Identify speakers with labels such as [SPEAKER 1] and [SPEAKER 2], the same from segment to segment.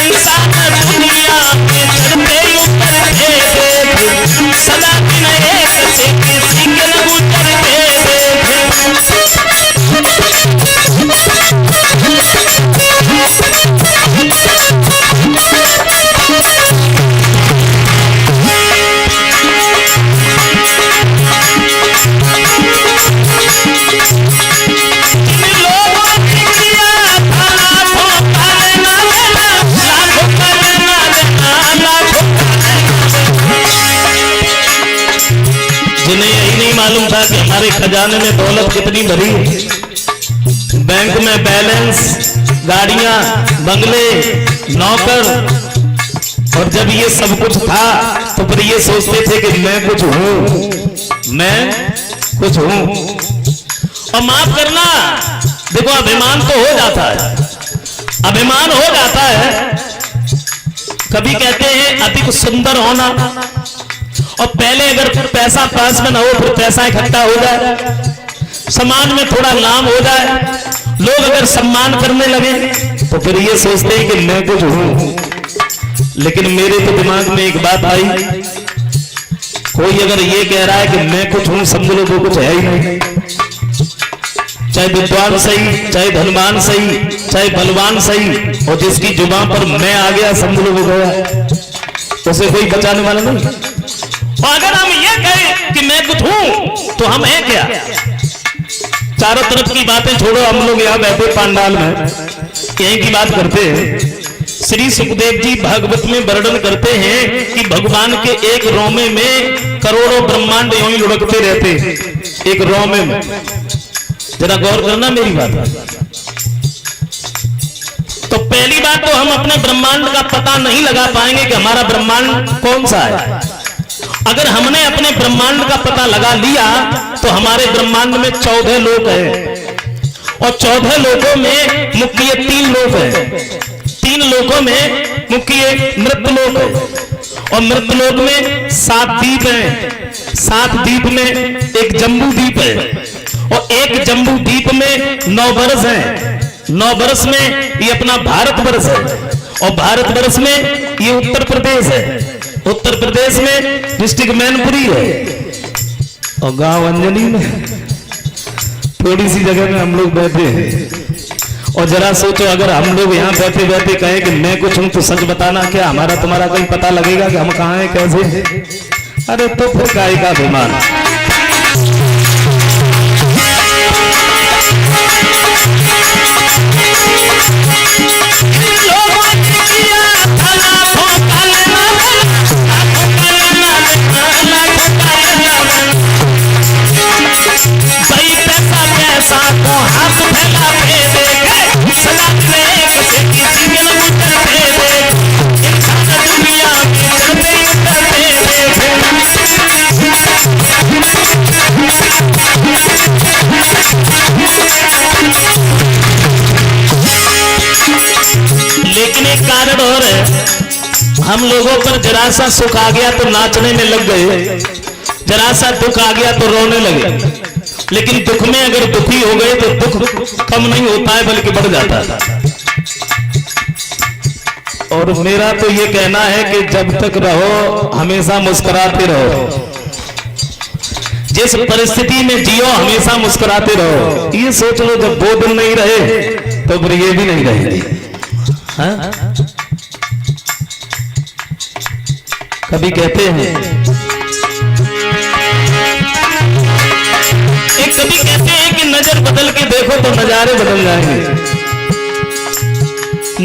[SPEAKER 1] इंसान दुनिया में चढ़ते उतरते देख, सदा दिन एक से किसी के न उतरते मालूम था कि हमारे खजाने में दौलत कितनी भरी है। बैंक में बैलेंस, गाड़ियां, बंगले, नौकर, और जब ये सब कुछ था तो फिर ये सोचते थे कि मैं कुछ हूं, मैं कुछ हूं। और माफ करना, देखो अभिमान तो हो जाता है, अभिमान हो जाता है। कभी कहते हैं अधिक सुंदर होना, और पहले अगर पैसा पास में ना हो फिर पैसा इकट्ठा हो जाए, समाज में थोड़ा नाम हो जाए, लोग अगर सम्मान करने लगे तो फिर ये सोचते हैं कि मैं कुछ हूं। लेकिन मेरे तो दिमाग में एक बात आई, कोई अगर ये कह रहा है कि मैं कुछ हूं, समझ लो वो कुछ है ही नहीं। चाहे विद्वान सही, चाहे धनवान सही, चाहे बलवान सही, और जिसकी जुबान पर मैं आ गया समझ लो वो गया, उसे कोई बचाने वाला नहीं। और अगर हम ये कहें कि मैं कुछ हूं तो हम हैं क्या? चारों तरफ की बातें छोड़ो, हम लोग यहाँ बैठे पंडाल में यहीं की बात करते हैं। श्री सुखदेव जी भागवत में वर्णन करते हैं कि भगवान के एक रोमे में करोड़ों ब्रह्मांड यूं ही लुढ़कते रहते, एक रोमे में। जरा गौर करना मेरी बात। तो पहली बात तो हम अपने ब्रह्मांड का पता नहीं लगा पाएंगे कि हमारा ब्रह्मांड कौन सा है। अगर हमने अपने ब्रह्मांड का पता लगा लिया तो हमारे ब्रह्मांड में 14 लोक हैं, और 14 लोकों में मुख्य 3 लोक हैं। 3 लोकों में मुख्य मृत्यु लोक है, और मृत्यु लोक में 7 द्वीप हैं। 7 द्वीप में एक जम्बू द्वीप है, और एक जम्बू द्वीप में 9 वर्ष हैं। 9 वर्ष में ये अपना भारत वर्ष है, और भारत वर्ष में ये उत्तर प्रदेश है। उत्तर प्रदेश में डिस्ट्रिक्ट मैनपुरी है, और गांव अंजनी में थोड़ी सी जगह में हम लोग बैठे हैं। और जरा सोचो, अगर हम लोग यहाँ बैठे बैठे कहें कि मैं कुछ हूं, तो सच बताना क्या हमारा तुम्हारा कहीं पता लगेगा कि हम कहाँ हैं, कैसे हैं? अरे तो फिर काय का अभिमान। लेकिन एक कारण और है, हम लोगों पर जरा सा सुख आ गया तो नाचने में लग गए, जरा सा दुख आ गया तो रोने लगे। लेकिन दुख में अगर दुखी हो गए तो दुख कम नहीं होता है बल्कि बढ़ जाता है। और मेरा तो ये कहना है कि जब तक रहो हमेशा मुस्कुराते रहो, जिस परिस्थिति में जियो हमेशा मुस्कुराते रहो। ये सोच लो जब वो दिन नहीं रहे तो फिर ये भी नहीं रहेगी। कभी कहते हैं, कभी कहते हैं कि नजर बदल के देखो तो नजारे बदल जाएंगे,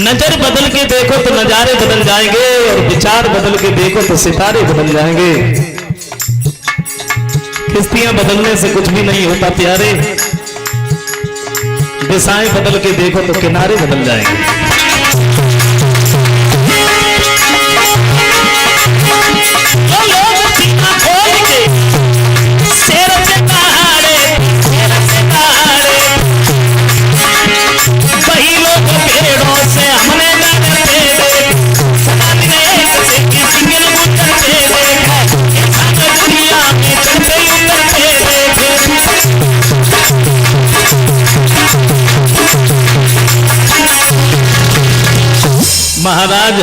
[SPEAKER 1] नजर बदल के देखो तो नजारे बदल जाएंगे, और विचार बदल के देखो तो सितारे बदल जाएंगे। किश्तियां बदलने से कुछ भी नहीं होता प्यारे, दिशाएं बदल के देखो तो किनारे बदल जाएंगे। महाराज